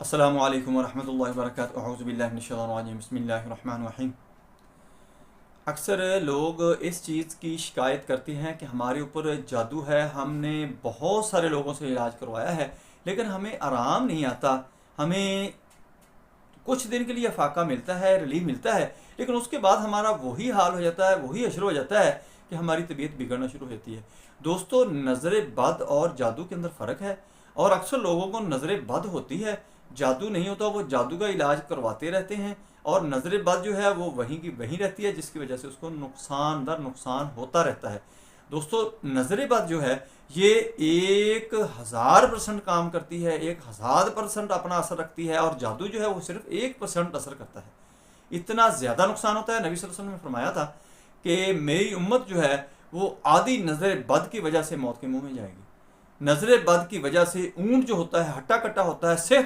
अस्सलामु अलैकुम वरहमतुल्लाहि वबरकातुहू अऊज़ु बिल्लाहि मिनश शैतानिर रजीम बिस्मिल्लाहिर रहमानिर रहीम। अक्सर लोग इस चीज़ की शिकायत करते हैं कि हमारे ऊपर जादू है, हमने बहुत सारे लोगों से इलाज करवाया है लेकिन हमें आराम नहीं आता। हमें कुछ दिन के लिए फाका मिलता है, रिलीफ मिलता है, लेकिन उसके बाद हमारा वही हाल हो जाता है, वही अशर हो जाता है कि हमारी तबीयत बिगड़ना शुरू हो जाती है। दोस्तों, नज़र बद और जादू के अंदर फ़र्क है और अक्सर लोगों को नज़र बद होती है, जादू नहीं होता। वो जादू का इलाज करवाते रहते हैं और नज़र बद जो है वो वहीं की वहीं रहती है, जिसकी वजह से उसको नुकसान दर नुकसान होता रहता है। दोस्तों, नज़र बद जो है ये 1000% काम करती है, 1000% अपना असर रखती है, और जादू जो है वो सिर्फ 1% असर करता है। इतना ज़्यादा नुकसान होता है। नबी सल्लल्लाहु अलैहि वसल्लम ने फरमाया था कि मेरी उम्मत जो है वो आधी नज़र बद की वजह से मौत के मुंह में जाएगी। नज़र बद की वजह से ऊँट जो होता है हट्टा कट्टा होता है, सेहत